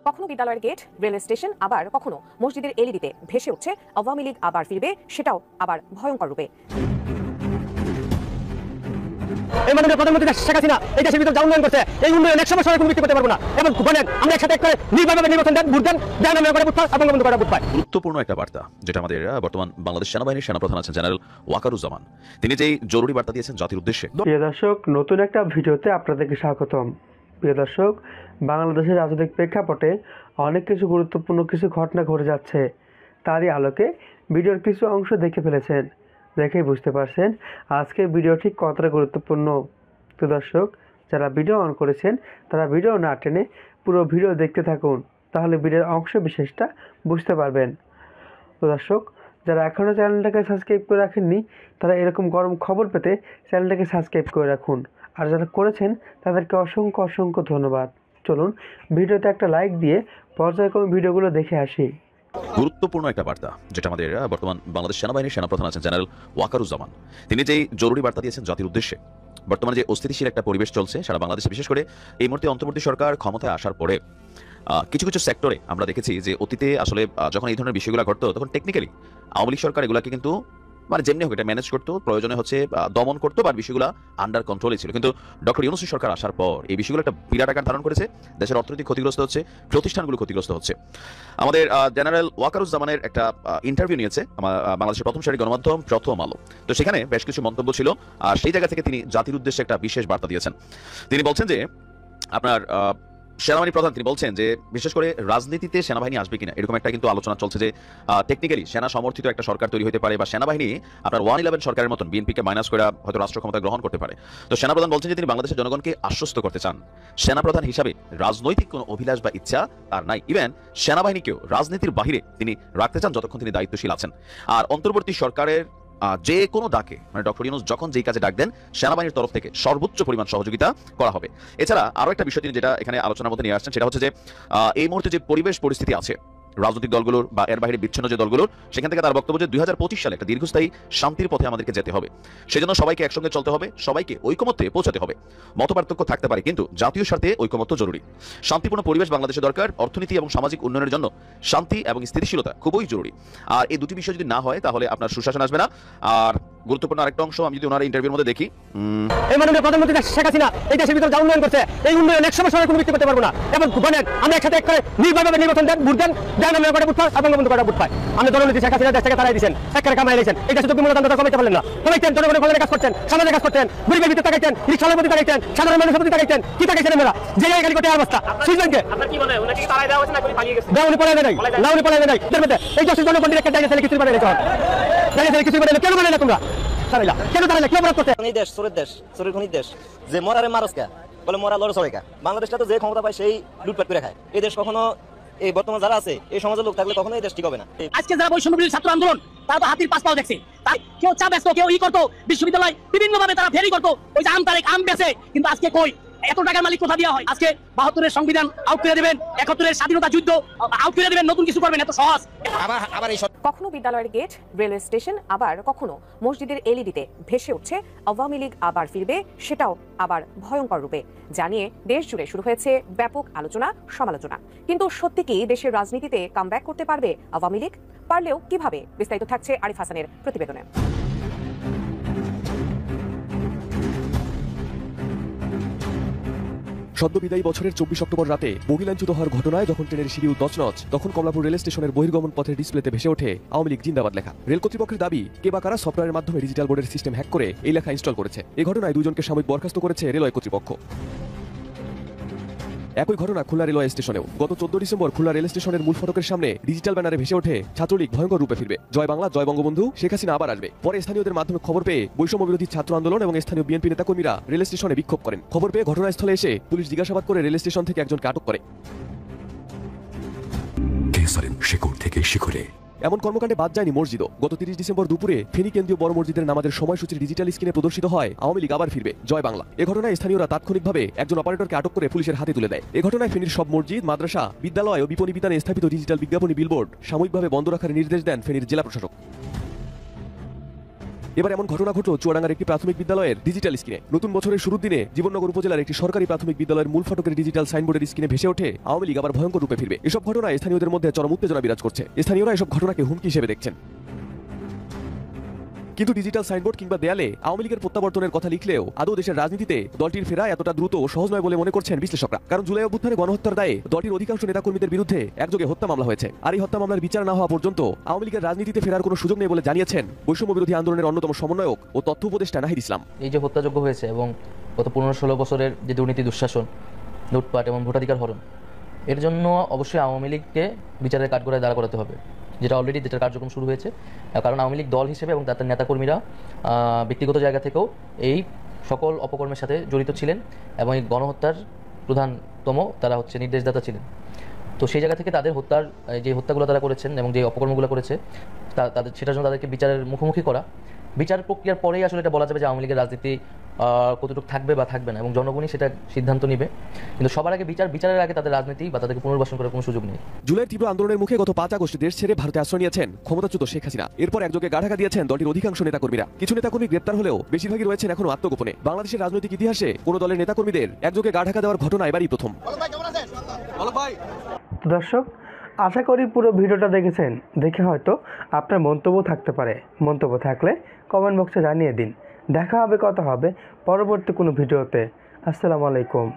কখনো বিদ্যালয়ের gate, rail station, আবার কখনো মসজিদের এলইডিতে ভেসে উঠছে আওয়ামী লীগ আবার ফিরবে, সেটাও আবার ভয়ঙ্কর রূপে। এই মাননীয় প্রধানমন্ত্রী শেখ হাসিনা এই দেশের ভিতরে যা উন্নয়ন করছে, এই উন্নয়ন একসময় সবাই কোনো বিক্রি করতে পারবো না। এবং বলেন আমরা একসাথে একটা নির্বাচন দেন, ভোট দেন, আমরা করে ভোট পাই এবং বন্ধ করে ভোট পাই। গুরুত্বপূর্ণ একটা বার্তা, যেটা আমাদের বর্তমান বাংলাদেশ সেনাবাহিনীর সেনাপ্রধান আছেন জেনারেল ওয়াকারুজ্জামান, তিনি যেই জরুরি বার্তা দিয়েছেন জাতির উদ্দেশ্যে। প্রিয় দর্শক, নতুন একটা ভিডিওতে আপনাদেরকে স্বাগতম। প্রিয় দর্শক, বাংলাদেশের রাজনৈতিক প্রেক্ষাপটে অনেক কিছু গুরুত্বপূর্ণ কিছু ঘটনা ঘটে যাচ্ছে। তারই আলোকে ভিডিওর কিছু অংশ দেখে ফেলেছেন, দেখেই বুঝতে পারছেন আজকের ভিডিও ঠিক কতটা গুরুত্বপূর্ণ। তো দর্শক, যারা ভিডিও অন করেছেন তারা ভিডিও না টেনে পুরো ভিডিও দেখতে থাকুন, তাহলে ভিডিওর অংশ বিশেষটা বুঝতে পারবেন। তো দর্শক, যারা এখনও চ্যানেলটাকে সাবস্ক্রাইব করে রাখেননি তারা এরকম গরম খবর পেতে চ্যানেলটাকে সাবস্ক্রাইব করে রাখুন, আর যারা করেছেন তাদেরকে অসংখ্য অসংখ্য ধন্যবাদ। চলুন ভিডিওতে একটা লাইক দিয়ে পর্যায়ক্রমে ভিডিওগুলো দেখে আসি। গুরুত্বপূর্ণ একটা বার্তা, যেটা আমাদের বর্তমান বাংলাদেশ সেনাবাহিনীর সেনাপ্রধান আছেন জেনারেল ওয়াকারুজ্জামান, তিনি যেই জরুরি বার্তা দিয়েছেন জাতির উদ্দেশ্যে। বর্তমানে যে অস্থিতিশীল একটা পরিবেশ চলছে সারা বাংলাদেশে, বিশেষ করে এই মুহূর্তে অন্তর্বর্তী সরকার ক্ষমতায় আসার পরে কিছু কিছু সেক্টরে আমরা দেখেছি যে অতীতে আসলে যখন এই ধরনের বিষয়গুলো ঘটতো তখন টেকনিক্যালি আওয়ামী লীগ সরকার এগুলাকে কিন্তু যেমনি হোক এটা ম্যানেজ করতো, প্রয়োজনে হচ্ছে দমন করতো, বা বিষয়গুলো আন্ডার কন্ট্রোলে ছিল। কিন্তু ডক্টর ইউনূস সরকার আসার পর এই বিষয়গুলো একটা বিরাট আকার ধারণ করেছে, দেশের অর্থনীতি ক্ষতিগ্রস্ত হচ্ছে, প্রতিষ্ঠানগুলো ক্ষতিগ্রস্ত হচ্ছে। আমাদের জেনারেল ওয়াকারুজ্জামানের একটা ইন্টারভিউ নিয়েছে বাংলাদেশের প্রথম সারি গণমাধ্যম প্রথম আলো। তো সেখানে বেশ কিছু মন্তব্য ছিল, আর সেই জায়গা থেকে তিনি জাতির উদ্দেশ্যে একটা বিশেষ বার্তা দিয়েছেন। তিনি বলছেন যে আপনার সেনাবাহিনী প্রধান তিনি বলছেন যে বিশেষ করে রাজনীতিতে সেনাবাহিনী আসবে কিনা এরকম একটা কিন্তু আলোচনা চলছে, যে টেকনিক্যালি সেনা সমর্থিত একটা সরকার তৈরি হতে পারে, বা সেনাবাহিনী আপনার 111 সরকারের মতন বিএনপিকে মাইনাস করে হয়তো রাষ্ট্র ক্ষমতা গ্রহণ করতে পারে। তো সেনাপ্রধান বলছেন যে তিনি বাংলাদেশের জনগণকে আশ্বস্ত করতে চান, সেনাপ্রধান হিসাবে রাজনৈতিক কোনো অভিলাষ বা ইচ্ছা তার নাই। ইভেন সেনাবাহিনীকেও রাজনীতির বাহিরে তিনি রাখতে চান যতক্ষণ তিনি দায়িত্বশীল আছেন। আর অন্তর্বর্তী সরকারের যে কোনো ডাকে ডক্টর ইউনূস যখন যেই কাজে ডাক দেন সেনাবাহিনীর তরফ থেকে সর্বোচ্চ পরিমাণ সহযোগিতা করা হবে। এছাড়া আরো একটা বিষয় তিনি যেটা এখানে আলোচনার মধ্যে নিয়ে আসছেন সেটা হচ্ছে যে এই মুহূর্তে যে পরিবেশ পরিস্থিতি আছে রাজনৈতিক দলগুলোর বা এর বাইরে বিচ্ছিন্ন যে দলগুলোর, সেখান থেকে তার বক্তব্য যে 2025 সালে একটা দীর্ঘস্থায়ী শান্তির পথে আমাদেরকে যেতে হবে, সেজন্য সবাইকে একসঙ্গে চলতে হবে, সবাইকে ঐকমত্যে পৌঁছাতে হবে। মতপার্থক্য থাকতে পারে কিন্তু জাতীয় স্বার্থে ঐকমত্য জরুরি। শান্তিপূর্ণ পরিবেশ বাংলাদেশের দরকার, অর্থনীতি এবং সামাজিক উন্নয়নের জন্য শান্তি এবং স্থিতিশীলতা খুবই জরুরি। আর এই দুটি বিষয় যদি না হয় তাহলে আপনার সুশাসন আসবে না। আর গুরুত্বপূর্ণ আরেকটা অংশ আমি যদি ওনার ইন্টারভিউর মধ্যে দেখি, এই মাননীয় প্রধানমন্ত্রী শেখ হাসিনা এই দেশের ভিতরে যা উন্নয়ন করছে, এই উন্নয়ন একসময় সবাই কোনো বিক্রি করতে পারবো না। এবং বলেন আমরা একসাথে একটা নির্বাচন দেন, ভোট দেন, আমরা করে ভোট পাই এবং বন্ধ করে ভোট পাই। আমরা জননেত্রী শেখ হাসিনা দেশ থেকে তারাই দিয়েছেন, একের কামাই দিয়েছেন। এই দেশে তো মূলতান্ত্র কমাইতে পারলেন না, কমাইতেন জনগণের কল্যাণে কাজ করতেন, সমাজে কাজ করতেন, গরিবের ভিতরে তাকাইতেন, রিক্সার প্রতি তাকাইতেন, সাধারণ মানুষের প্রতি তাকাইতেন। কি তাকাইছেন আমরা যে জায়গায় করতে অবস্থা সুইজব্যাংকে উনি পড়াই নাই, না উনি পড়াই নাই। এই দেশের জনগণের একটা জায়গা ছেলে কিছু পারে না, জায়গা ছেলে কিছু পারে না, কেন মানে না তোমরা যে মরারে মারসকা বলে মরা লড় সবাইকা। বাংলাদেশটা তো যে ক্ষমতা পায় সেই লুটপাট করে খায়। এই দেশ কখনো এই বর্তমান যারা আছে এই সমাজের লোক থাকলে কখনো এই দেশ ঠিক হবে না। আজকে যারা বৈষম্য বিরোধী ছাত্র আন্দোলন তারা তো হাতির পাঁচ পাও দেখছে, তাই কেউ চা বেচতো, কেউ করতো, বিশ্ববিদ্যালয় বিভিন্ন ভাবে তারা ফেরি করতো, ওই যে আম বেচে। কিন্তু আজকে কই এত টাকার মালিক কোথা দেওয়া হয়? আজকে 72-এর সংবিধান আউট করে দেবেন, 71-এর স্বাধীনতা যুদ্ধ আউট করে দেবেন, নতুন কিছু করবেন, এত সহজ। আবার কখনো বিদ্যালয়ের গেট, রেল স্টেশন, আবার কখনো মসজিদের এলইডিতে ভেসে উঠছে আওয়ামী লীগ আবার ফিরবে, সেটাও আবার ভয়ঙ্কর রূপে। জানিয়ে দেশ জুড়ে শুরু হয়েছে ব্যাপক আলোচনা সমালোচনা। কিন্তু সত্যি কি দেশের রাজনীতিতে কামব্যাক করতে পারবে আওয়ামী লীগ? পারলেও কিভাবে? বিস্তারিত থাকছে আরিফ হাসানের প্রতিবেদনে। সদ্য বিদায়ী বছরের 24 অক্টোবর রাতে বগিলাঞ্চ্যুত হওয়ার ঘটনায় যখন ট্রেনের শিডিউল তছনছ, তখন কমলাপুর রেল স্টেশনের বহির্গমন পথের ডিসপ্লেতে ভেসে ওঠে আওয়ামী লীগ জিন্দাবাদ লেখা। রেল কর্তৃপক্ষের দাবি কে বা কারা সফটওয়্যারের মাধ্যমে ডিজিটাল বোর্ডের সিস্টেম হ্যাক করে এই লেখা ইনস্টল করেছে। এই ঘটনায় দুজনকে সাময়িক বরখাস্ত করেছে রেলওয়ে কর্তৃপক্ষ। একই ঘটনা খুলনা রেলওয়ে স্টেশনেও। গত 14 ডিসেম্বর খুলনা রেল স্টেশনের মূল ফটকের সামনে ডিজিটাল ব্যানারে ভেসে ওঠে ছাত্রলীগ ভয়ঙ্কর রূপে ফিরবে, জয় বাংলা, জয় বঙ্গবন্ধু, শেখ হাসিনা আবার আসবে। পরে স্থানীয়দের মাধ্যমে খবর পেয়ে বৈষম্য বিরোধী ছাত্র আন্দোলন এবং স্থানীয় বিএনপি নেতাকর্মীরা রেল স্টেশনে বিক্ষোভ করেন। খবর পেয়ে ঘটনাস্থলে এসে পুলিশ জিজ্ঞাসাবাদ করে রেল স্টেশন থেকে একজনকে আটক করে। এমন কর্মকাণ্ডে বাদ যায়নি মসজিদও। গত 30 ডিসেম্বর দুপুরে ফেনী কেন্দ্রীয় বড় মসজিদের নামাজের সময়সূচির ডিজিটাল স্ক্রিনে প্রদর্শিত হয় আওয়ামী লীগ আবার ফিরবে, জয় বাংলা। এ ঘটনায় স্থানীয়রা তাৎক্ষণিকভাবে একজন অপারেটরকে আটক করে পুলিশের হাতে তুলে দেয়। এ ঘটনায় ফেনীর সব মসজিদ, মাদ্রাসা, বিদ্যালয় ও বিপণী বিতানে স্থাপিত ডিজিটাল বিজ্ঞাপনী বিলবোর্ড সাময়িকভাবে বন্ধ রাখার নির্দেশ দেন ফেনীর জেলা প্রশাসক। এবার এমন ঘটনা ঘটল চুয়াডাঙ্গার একটি প্রাথমিক বিদ্যালয়ের ডিজিটাল স্ক্রিনে। নতুন বছরের শুরুর দিনে জীবননগর উপজেলার একটি সরকারি প্রাথমিক বিদ্যালয়ের মূল ফটকের ডিজিটাল সাইনবোর্ডের স্ক্রিনে ভেসে ওঠে আওয়ামী লীগ আবার ভয়ঙ্কর রূপে ফিরবে। এসব ঘটনায় স্থানীয়দের মধ্যে চরম উত্তেজনা বিরাজ করছে। স্থানীয়রা এসব ঘটনাকে হুমকি হিসেবে দেখছেন। কিন্তু ডিজিটাল সাইনবোর্ড কিংবা দেয়ালে আওয়ামী লীগের প্রত্যাবর্তনের কথা লিখলেও আদৌ দেশের রাজনীতিতে দলটির ফেরা এতটা দ্রুত ও সহজ নয় বলে মনে করছেন বিশ্লেষকরা। কারণ জুলাই অভ্যুত্থানে গণহত্যার দায়ে দলটির অধিকাংশ নেতাকর্মীদের বিরুদ্ধে একযোগে হত্যা মামলা হয়েছে। আর এই হত্যা মামলার বিচার না হওয়া পর্যন্ত আওয়ামী লীগের রাজনীতিতে ফেরার কোনো সুযোগ নেই বলে জানিয়েছেন বৈষম্য বিরোধী আন্দোলনের অন্যতম সমন্বয়ক ও তথ্য উপদেষ্টা নাহিদ ইসলাম। এই যে হত্যাযোগ্য হয়েছে এবং গত 15-16 বছরের যে দুর্নীতি, দুঃশাসন, লুটপাট এবং ভোটাধিকার হরণ, এর জন্য অবশ্যই আওয়ামী লীগকে বিচারের কাঠগড়ায় দাঁড় করাতে হবে, যেটা অলরেডি যেটার কার্যক্রম শুরু হয়েছে। কারণ আওয়ামী লীগ দল হিসেবে এবং তাদের নেতাকর্মীরা ব্যক্তিগত জায়গা থেকেও এই সকল অপকর্মের সাথে জড়িত ছিলেন এবং এই গণহত্যার প্রধানতম তারা হচ্ছে নির্দেশদাতা ছিলেন। তো সেই জায়গা থেকে তাদের হত্যার যে হত্যাগুলো তারা করেছেন এবং যে অপকর্মগুলো করেছে তাদের সেটার জন্য তাদেরকে বিচারের মুখোমুখি করা, বিচার প্রক্রিয়ার পরেই আসলে এটা বলা যাবে যে আওয়ামী লীগের রাজনীতি কতটুকু থাকবে বা থাকবে না, এবং জনগণই সেটা সিদ্ধান্ত নেবে। কিন্তু সবার আগে বিচারের আগে তাদের রাজনীতি বা তাদেরকে পুনর্বাসন করার কোনো সুযোগ নেই। জুলাইয়ের তীব্র আন্দোলনের মুখে গত 5 আগস্ট দেশ ছেড়ে ভারতে আশ্রয় নিয়েছেন ক্ষমতাচ্যুত শেখ হাসিনা। এরপর একযোগে গা ঢাকা দিয়েছেন দলটির অধিকাংশ নেতাকর্মীরা। কিছু নেতাকর্মী গ্রেপ্তার হলেও বেশিরভাগই রয়েছেন এখনো আত্মগোপনে। বাংলাদেশের রাজনৈতিক ইতিহাসে কোনো দলের নেতাকর্মীদের একযোগে গা ঢাকা দেওয়ার ঘটনা এবারই প্রথম। তো দর্শক, আশা করি পুরো ভিডিওটা দেখেছেন। দেখে হয়তো আপনার মন্তব্য থাকতে পারে। মন্তব্য থাকলে কমেন্ট বক্সে জানিয়ে দিন। দেখা হবে, কথা হবে পরবর্তী কোনো ভিডিওতে। আসসালামু আলাইকুম।